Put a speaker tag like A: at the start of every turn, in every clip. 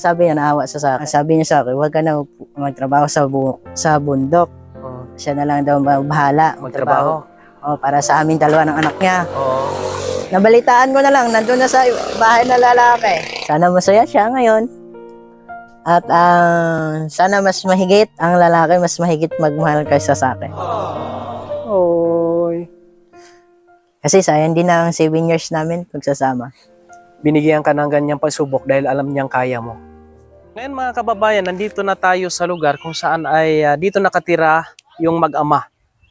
A: Sabi niya, naawa siya sa akin. Sabi niya sa akin, huwag ka na magtrabaho sa bundok. Siya na lang daw bahala magtrabaho. Para sa amin dalawa ng anak niya. Nabalitaan ko na lang, nandun na sa bahay na lalaki. Sana masaya siya ngayon. At sana mas mahigit ang lalaki, mas mahigit magmahal kaysa sa akin.
B: Oy.
A: Kasi sayang din ang 7 years namin pagsasama.
B: Binigyan ka ng ganyang pagsubok dahil alam niyang kaya mo. Ngayon mga kababayan, nandito na tayo sa lugar kung saan ay dito nakatira yung mag-ama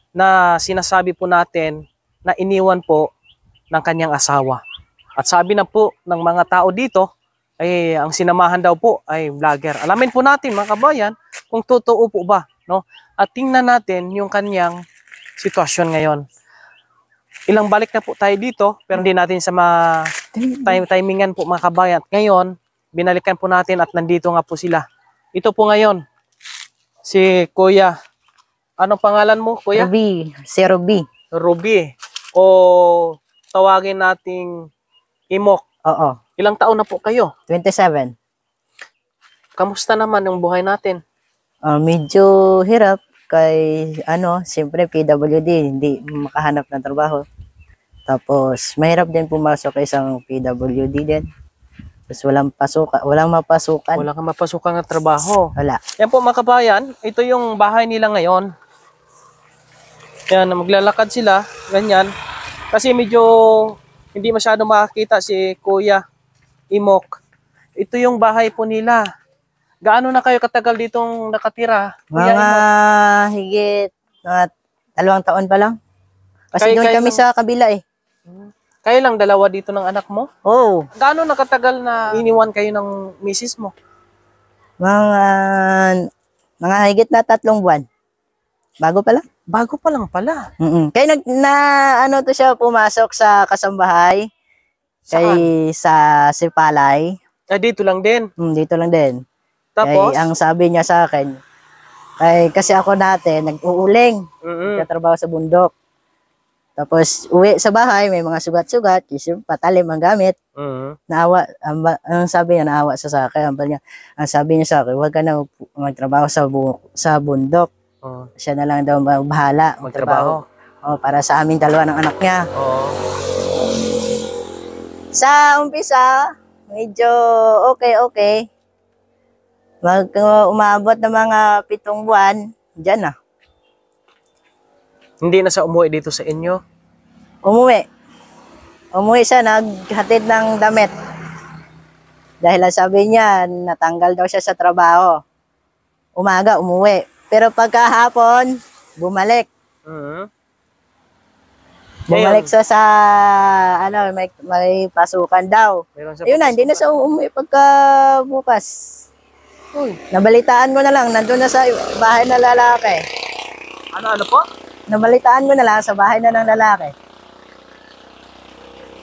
B: na sinasabi po natin na iniwan po ng kanyang asawa. At sabi na po ng mga tao dito, ay ang sinamahan daw po ay vlogger. Alamin po natin mga kabayan kung totoo po ba, no? At tingnan natin yung kanyang sitwasyon ngayon. Ilang balik na po tayo dito, pero hindi natin sa timingan po mga kabayan. Ngayon, binalikan po natin at nandito nga po sila. Ito po ngayon, si Kuya. Anong pangalan mo, Kuya?
A: Ruby, si Ruby.
B: Ruby. O tawagin nating Imok.
A: Oo.
B: Ilang taon na po kayo?
A: 27.
B: Kamusta naman yung buhay natin?
A: Medyo hirap kay siyempre PWD, hindi makahanap ng trabaho. Tapos mahirap din pumasok kay isang PWD din. Tapos walang mapasukan.
B: Wala kang mapasukan ng trabaho.
A: Wala.
B: Yan po mga kabayan, ito yung bahay nila ngayon. Yan, maglalakad sila, ganyan. Kasi medyo hindi masyado makakita si Kuya Imok. Ito yung bahay po nila. Gaano na kayo katagal ditong nakatira? Kuya
A: Mga
B: Imok?
A: higit 2 taon pa lang. Kasi doon kami sa kabila eh.
B: Kayo lang dalawa dito ng anak mo?
A: Oo.
B: Gaano nakatagal na iniwan kayo ng misis mo?
A: Mga higit na 3 buwan. Bago pa lang.
B: Bago pa lang pala.
A: Kaya to siya pumasok sa kasambahay. Kay sa Sipalay.
B: Dito lang din?
A: Dito lang din.
B: Tapos?
A: Kaya ang sabi niya sa akin, kasi ako dati nag-uuling. Nagtatrabaho sa bundok. Tapos uwi sa bahay, may mga sugat-sugat. Kasi patalim ang gamit. Naawa, ang sabi niya, naawa siya sa akin. Ang sabi niya sa akin, huwag ka na magtrabaho sa bundok. Siya na lang daw bahala magtrabaho. Para sa amin dalawa ng anak niya. Sa umpisa, medyo okay. Umabot ng mga 7 buwan, dyan na.
B: Hindi na siya umuwi dito sa inyo?
A: Umuwi siya, naghatid ng damit. Dahil sabi niya, natanggal daw siya sa trabaho. Umaga, umuwi. Pero pagkahapon, bumalik. Bumalik siya sa, may pasukan daw. Ayun na, hindi na siya umuwi pagka bukas. Nabalitaan ko na lang, nandun na sa bahay na lalaki.
B: Ano po?
A: Nabalitaan ko na lang sa bahay na ng lalaki.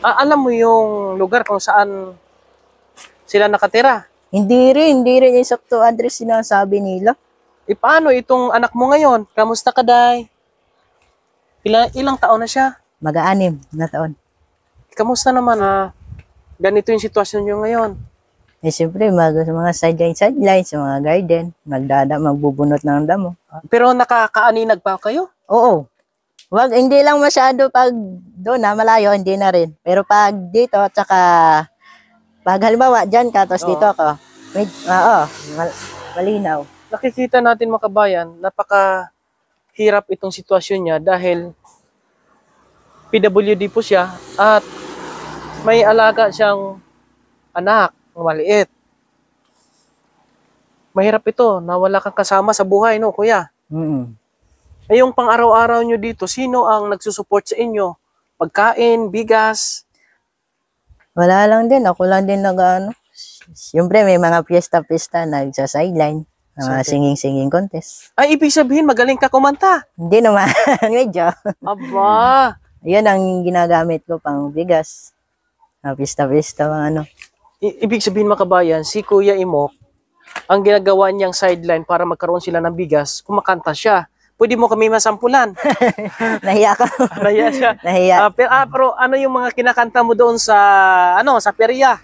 B: Alam mo yung lugar kung saan sila nakatira?
A: Hindi rin yung sakto address sinasabi nila.
B: Paano itong anak mo ngayon? Kamusta ka, Day? Ilang taon na siya?
A: Mag-6 na taon.
B: Kamusta naman ganito yung sitwasyon nyo ngayon?
A: Siyempre, mga sideline, sa mga garden, magbubunot ng damo.
B: Pero nakakaaninag pa kayo?
A: Oo. Hindi lang masyado pag doon malayo, hindi na rin. Pero pag dito, at saka pag halimbawa, dyan ka, tapos dito ako, malinaw.
B: Nakikita natin mga kabayan, napakahirap itong sitwasyon niya dahil PWD po siya at may alaga siyang anak, maliit. Mahirap ito, nawala kang kasama sa buhay, no, Kuya? Yung pang-araw-araw nyo dito, sino ang nagsusupport sa inyo? Pagkain, bigas?
A: Wala lang din, ako lang din Siyempre may mga piyesta-piyesta nagsa-sideline. Mga singing contest.
B: Ay, ibig sabihin, magaling ka kumanta?
A: Hindi naman, medyo.
B: Aba!
A: Yan ang ginagamit ko pang bigas. Pista-pista,
B: Ibig sabihin mga kabayan, si Kuya Imok, ang ginagawa niyang sideline para magkaroon sila ng bigas, kumakanta siya. Pwede mo kami masampulan.
A: Nahiya ka.
B: Nahiya siya.
A: Nahiya.
B: Pero ano yung mga kinakanta mo doon sa, sa perya?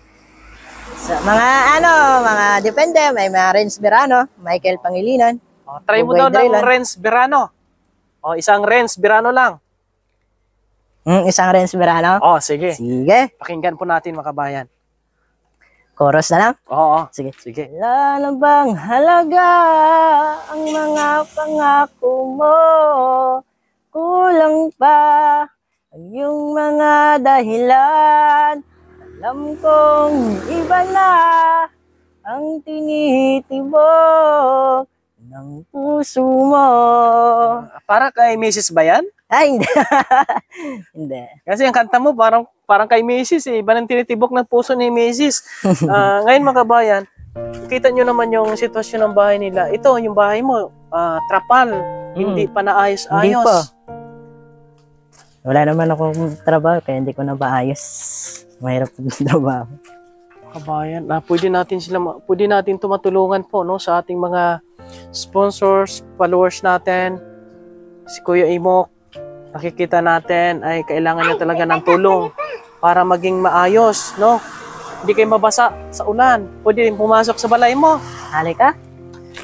A: Sa mga mga depende, may mga Renz Verano, Michael Pangilinan.
B: Try mo daw ng Renz Verano. Isang Renz Verano lang.
A: Isang Renz Verano?
B: Sige.
A: Sige.
B: Pakinggan po natin mga kabayan.
A: Chorus na lang?
B: Oo.
A: Sige.
B: Sige.
A: Wala na bang halaga ang mga pangako mo? Kulang pa ang iyong mga dahilan. Alam kong iba na ang tinitibok ng puso mo.
B: Para kay Mrs. ba yan?
A: Ay, hindi. Hindi.
B: Kasi ang kanta mo parang kay Mrs. Iba nang tinitibok ng puso ni Mrs. Ngayon mga kabayan, kita nyo naman yung sitwasyon ng bahay nila. Ito, yung bahay mo, trapal. Hindi pa naayos-ayos.
A: Hindi pa. Wala naman akong trabaho kaya hindi ko na maayos. Mahirap yung trabaho.
B: Kabayan, pwede natin tumatulungan po no sa ating mga sponsors, followers natin. Si Kuya Imok, nakikita natin ay kailangan niya talaga ng tulong para maging maayos, no? Hindi kayo mabasa sa ulan. Pwede pumasok sa balay mo.
A: Halika.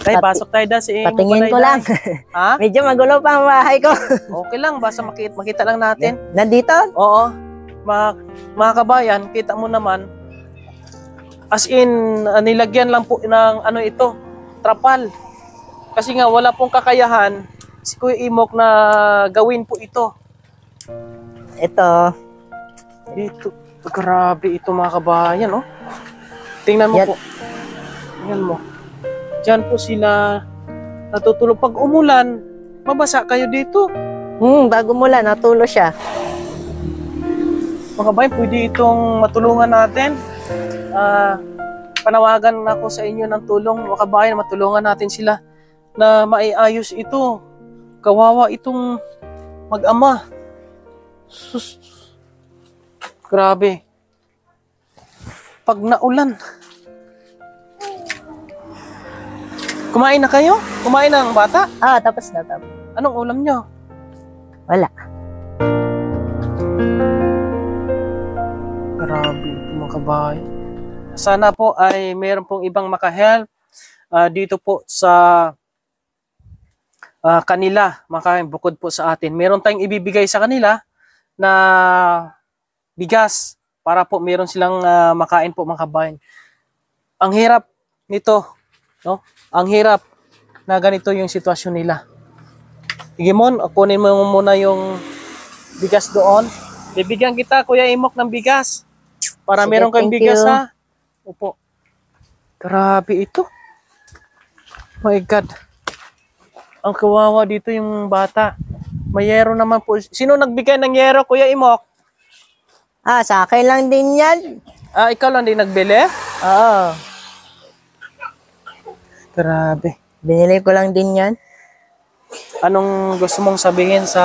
B: Pasok tayo da si Imok.
A: Patingin ko lang.
B: Ha?
A: Medyo magulo pa ang bahay ko.
B: Okay lang, basta makita lang natin.
A: Nandito?
B: Oo. Mga kabayan, kita mo naman, as in, nilagyan lang po ng ito, trapal. Kasi nga, wala pong kakayahan si Kuya Imok na gawin po ito.
A: Ito.
B: Dito, grabe ito mga kabayan, oh. Tingnan mo po. Tingnan mo. Diyan po sila natutulog. Pag umulan, mabasa kayo dito.
A: Bago mula, natulo siya.
B: Mga kabayan, pwede itong matulungan natin. Panawagan ako sa inyo ng tulong, mga kabayan, matulungan natin sila na maiayos ito. Kawawa itong mag-ama. Sus. Grabe. Pag naulan. Kumain na kayo? Kumain na ang bata?
A: Tapos na.
B: Anong ulam nyo?
A: Wala.
B: Grabe ito mga kabayan. Sana po ay mayroon pong ibang makahelp dito po sa kanila, bukod po sa atin. Meron tayong ibibigay sa kanila na bigas para po meron silang makain po mga kabayan. Ang hirap nito, no? Ang hirap na ganito yung sitwasyon nila. Sige Mon, kunin mo muna yung bigas doon. Bibigyan kita, Kuya Imok, ng bigas. Para
A: Sige,
B: meron kang
A: thank
B: bigas,
A: you.
B: ha? Opo. Grabe ito. My God. Ang kawawa dito yung bata. May yero naman po. Sino nagbigay ng yero, Kuya Imok?
A: Sa akin lang din yan.
B: Ikaw lang din nagbili?
A: Oo.
B: Grabe.
A: Binili ko lang din yan.
B: Anong gusto mong sabihin sa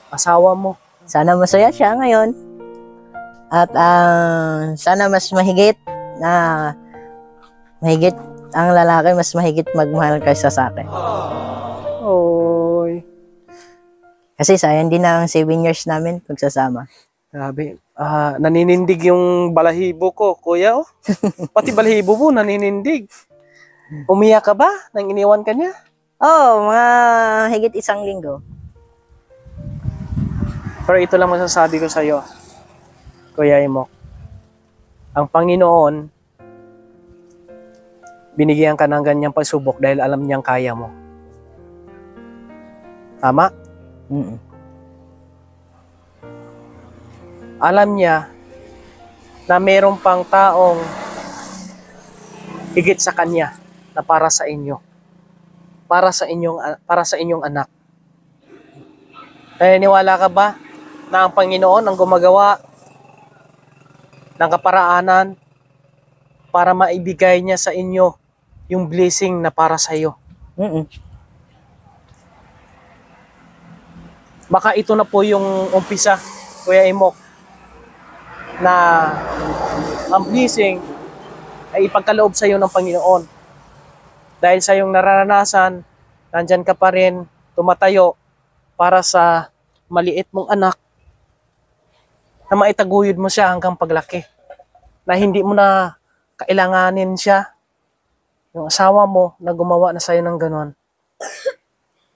B: asawa mo?
A: Sana masaya siya ngayon. At sana mas mahigit ang lalaki, mas mahigit magmahal kaysa sa akin.
B: Oy.
A: Kasi sayang din ang 7 years namin pagsasama.
B: Grabe. Naninindig yung balahibo ko, Kuya. Oh. Pati balahibo mo, naninindig. Umiyak ka ba nang iniwan ka niya?
A: Mga higit 1 linggo.
B: Pero ito lang masasabi ko sa'yo, Kuya Imok. Ang Panginoon, binigyan ka ng ganyang pagsubok dahil alam niyang kaya mo. Tama? Alam niya na mayroon pang taong higit sa kanya na para sa inyo. Para sa inyong anak. Naniniwala ka ba na ang Panginoon ang gumagawa ng kaparaanan para maibigay niya sa inyo yung blessing na para sa iyo? Baka ito na po yung umpisa, Kuya Imok, na ang blessing ay ipagkaloob sa iyo ng Panginoon. Dahil sa iyong nararanasan, nandyan ka pa rin tumatayo para sa maliit mong anak na maitaguyod mo siya hanggang paglaki. na hindi mo na kailanganin siya, yung asawa mo na gumawa na sa'yo ng ganon.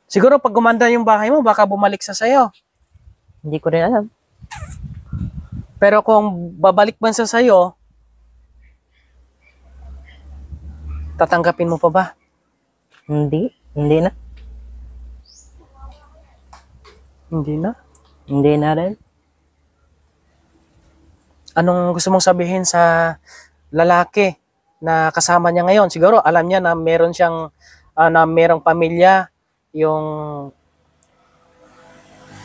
B: Siguro pag gumanda yung bahay mo, baka bumalik sa sa'yo.
A: Hindi ko rin alam.
B: Pero kung babalik man sa sa'yo, tatanggapin mo pa ba?
A: Hindi. Hindi na.
B: Hindi na.
A: Hindi na rin.
B: Anong gusto mong sabihin sa lalaki na kasama niya ngayon? Siguro alam niya na meron siyang na merong pamilya, yung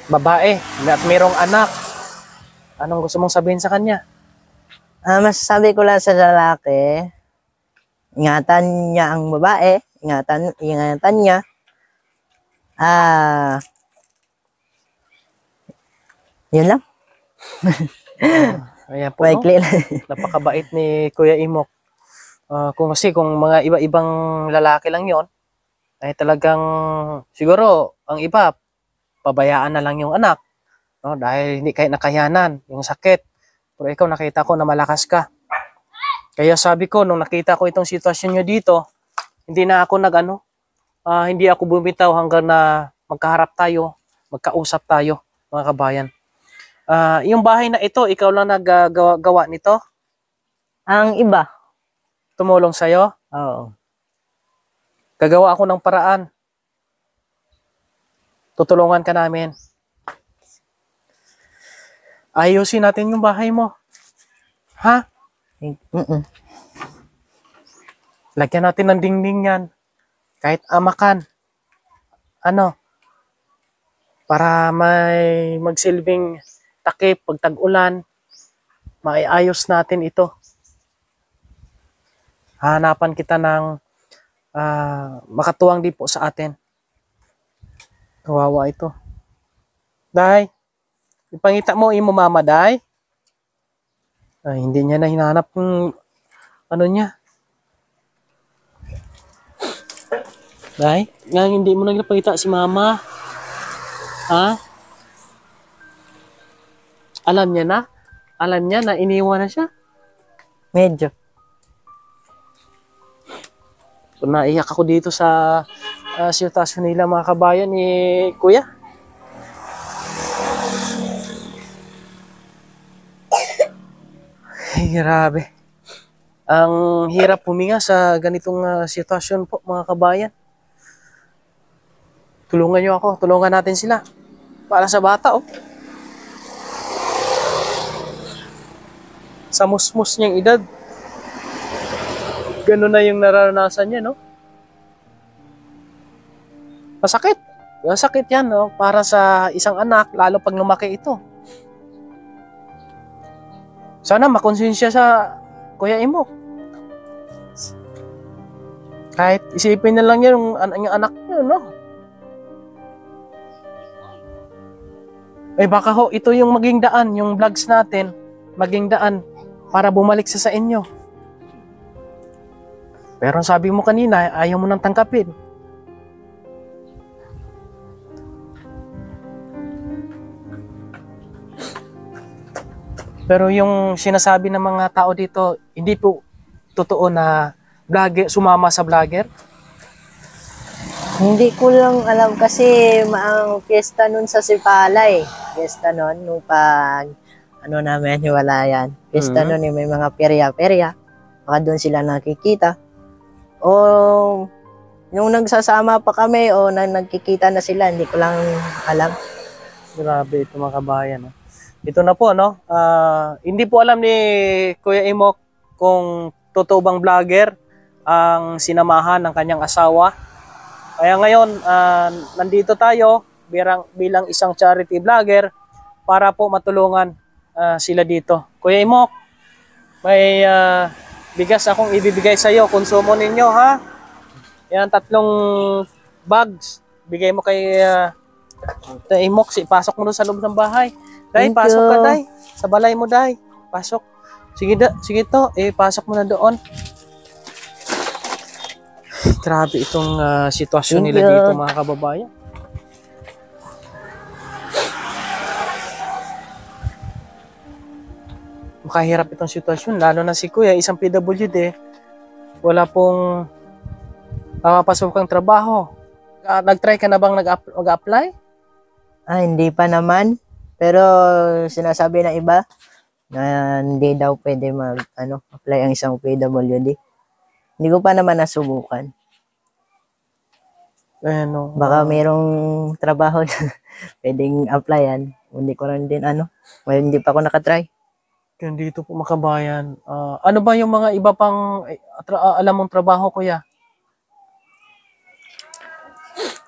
B: babae at merong anak. Anong gusto mong sabihin sa kanya?
A: Masasabi ko lang sa lalaki, ingatan niya ang babae, ingatan niya. Yun lang.
B: Ayan po, no?
A: Maikli lang.
B: Napakabait ni Kuya Imok. Kung mga iba-ibang lalaki lang yon, ay talagang siguro ang iba pabayaan na lang yung anak, no? Dahil hindi kayo nakayanan, yung sakit. Pero ikaw, nakita ko na malakas ka. Kaya sabi ko, nung nakita ko itong sitwasyon nyo dito, hindi na ako hindi ako bumitaw hanggang na magkaharap tayo, magkausap tayo, mga kabayan. Yung bahay na ito, ikaw lang naggawa nito?
A: Ang iba.
B: Tumulong sa'yo?
A: Oo.
B: Gagawa ako ng paraan. Tutulungan ka namin. Ayusin natin yung bahay mo. Ha? Lagyan natin ng dingding yan. Kahit amakan. Para may magsilbing takip pag tag-ulan, maiayos natin ito. Hanapan kita ng makatuwang din po sa atin. Kawawa ito. Day, ipangita mo imo mama, Day. Ay, hindi niya na hinahanap yung niya. Day, nga hindi mo na napakita si mama. Ha? Alam niya na? Alam niya na iniwan na siya?
A: Medyo.
B: So, naiyak ako dito sa sitwasyon nila, mga kabayan ni Kuya. Ay, grabe. Ang hirap huminga sa ganitong sitwasyon po, mga kabayan. Tulungan niyo ako. Tulungan natin sila. Para sa bata, oh. Sa musmus niyang edad. Ganun na yung nararanasan niya, no? Masakit. Masakit yan, no? Para sa isang anak, lalo pag lumaki ito. Sana makonsensya sa Kuya Imo. Kahit isipin na lang yan yung anak niya, no? Baka ho, ito yung maging daan, yung vlogs natin, maging daan para bumalik sa inyo. Pero sabi mo kanina, ayaw mo nang tangkapin. Pero yung sinasabi ng mga tao dito, hindi po totoo na sumama sa vlogger.
A: Hindi ko lang alam kasi ang fiesta nun sa Sipalay. Fiesta nun, nung pag namin, wala yan. Fiesta nun, may mga perya-perya. Baka doon sila nakikita. O yung nagsasama pa kami o nagkikita na sila, hindi ko lang alam.
B: Grabe ito, mga kabayan. Ito na po, no? Hindi po alam ni Kuya Imok kung totoo bang vlogger ang sinamahan ng kanyang asawa. Kaya ngayon, nandito tayo bilang isang charity vlogger para po matulungan sila dito. Kuya Imok, may bigas akong ibibigay sa iyo. Konsumo ninyo, ha? Yan, 3 bags. Bigay mo kay Imok. Pasok mo doon sa loob ng bahay. Day, pasok ka, Day. Sa balay mo, Day. Pasok. Sige to. Pasok mo na doon. Grabe itong sitwasyon nila dito, mga kababayan. napakahirap itong sitwasyon, lalo na si Kuya, isang PWD, wala pong mapasok ang trabaho. Nag-try ka na bang mag-apply?
A: Hindi pa naman. Pero sinasabi ng iba na hindi daw pwede apply ang isang PWD. Hindi ko pa naman nasubukan. Baka mayroong trabaho na pwedeng applyan. Hindi ko rin din hindi pa ako nakatry.
B: Dito po mga kabayan. Ano ba yung mga iba pang alam mong trabaho, Kuya?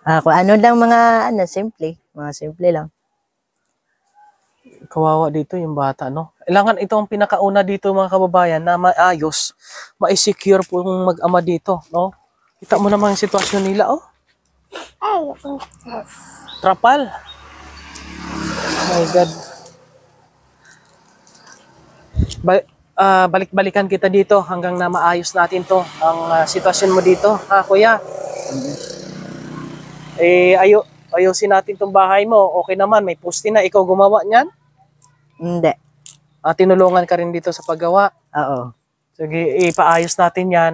A: Kung ano lang mga simple. Mga simple lang.
B: Kawawa dito yung bata, no? Kailangan ito ang pinakauna dito mga kababayan na maayos, ma-secure po yung mag-ama dito, no? Kita mo naman yung sitwasyon nila, oh. Trapal. Oh my God. Balik-balikan kita dito hanggang na maayos natin to ang sitwasyon mo dito, ha, Kuya? Ayusin natin tong bahay mo. Okay naman, may poste na. Ikaw gumawa niyan?
A: Hindi.
B: Tinulungan ka rin dito sa paggawa?
A: Oo.
B: Sige, ipaayos natin yan.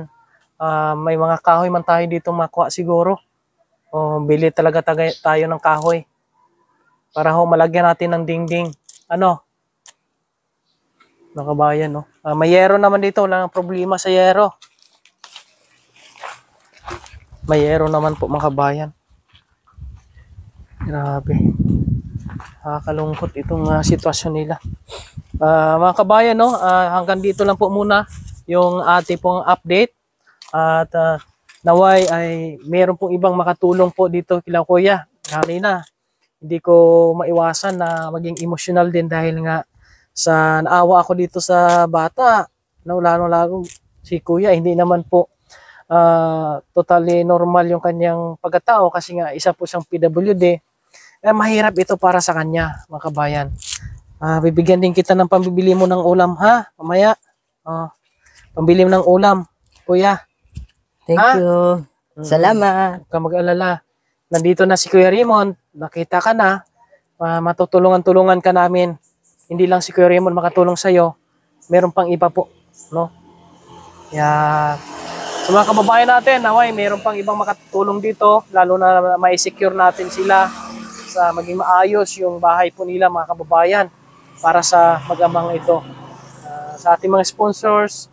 B: May mga kahoy man tayo dito makuha siguro. Bili talaga tayo ng kahoy. Para malagyan natin ng dingding. Ano? Nakabayan, no? May yero naman dito. Wala nang problema sa yero. May yero naman po mga kabayan. Grabe. Nakakalungkot itong sitwasyon nila. Mga kabayan, no? Hanggang dito lang po muna yung ating pong update. At naway ay meron pong ibang makatulong po dito kila Kuya. Kanina, hindi ko maiwasan na maging emotional din dahil nga sa naawa ako dito sa bata. Lalo si Kuya, hindi naman po totally normal yung kanyang pagkatao kasi nga isa po siyang PWD. Mahirap ito para sa kanya, mga kabayan. Bibigyan din kita ng pambibili mo ng ulam, ha? Mamaya. Pambili mo ng ulam, Kuya.
A: Thank you. Salamat.
B: Huwag ka mag-alala. Nandito na si Kuya Raymond. Nakita ka na. Matutulungan-tulungan ka namin. Hindi lang si Kuya Raymond makatulong sa'yo. Meron pang iba po, no? Sa mga kababayan natin, naway, meron pang ibang makatulong dito. Lalo na ma-secure natin sila sa maging maayos yung bahay po nila, mga kababayan, para sa mag-amang ito. Sa ating mga sponsors,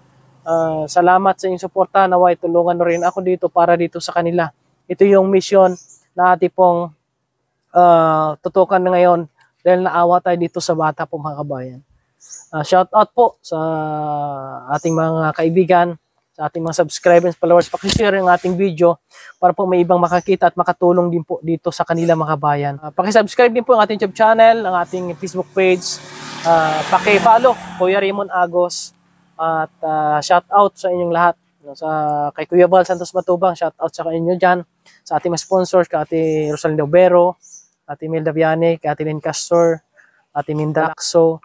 B: salamat sa inyong suporta. Naway, tulungan na rin ako dito para dito sa kanila. Ito yung mission na ating pong tutukan na ngayon dahil naawa tayo dito sa bata po, mga kababayan. Shout out po sa ating mga kaibigan, sa ating mga subscribers, followers, pakishare yung ating video para po may ibang makakita at makatulong din po dito sa kanila, mga kabayan. Pakisubscribe din po ang ating YouTube channel, ang ating Facebook page. Paki-follow Kuya Raymond Agos at shout out sa inyong lahat. Kay Kuya Val Santos Matubang, shout out sa inyo dyan. Sa ating mga sponsors, kay Ate Rosalinda Obero, Ate Melda Viane, kay Ate Lynn Castor, Ate Minda Lacso,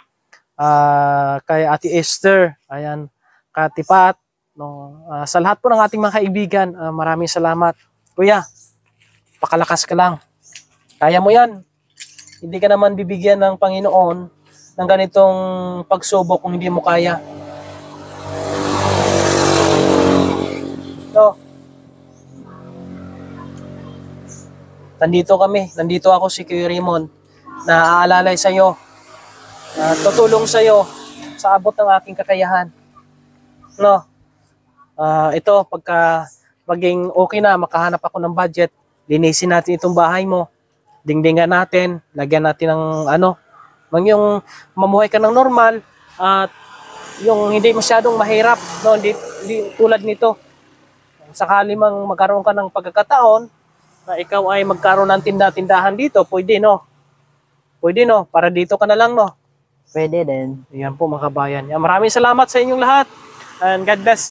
B: kay Ate Esther, ayan, kay Ate Pat, no? Sa lahat po ng ating mga kaibigan, maraming salamat. Kuya, pakalakas ka lang. Kaya mo yan. Hindi ka naman bibigyan ng Panginoon ng ganitong pagsubok kung hindi mo kaya. No. Nandito ako si Kuya Raymond na aalalay sa iyo. Tutulong sa iyo sa abot ng aking kakayahan. No. Ito, pagka maging okay na, makahanap ako ng budget, linisin natin itong bahay mo, dingdingan natin, lagyan natin ng yung mamuhay ka ng normal, at yung hindi masyadong mahirap, no? Hindi tulad nito. Sakali mang magkaroon ka ng pagkakataon na ikaw ay magkaroon ng tindahan dito, pwede, no? Pwede, no? Para dito ka na lang, no?
A: Pwede din.
B: Yan po, mga kabayan. Maraming salamat sa inyong lahat, and God bless.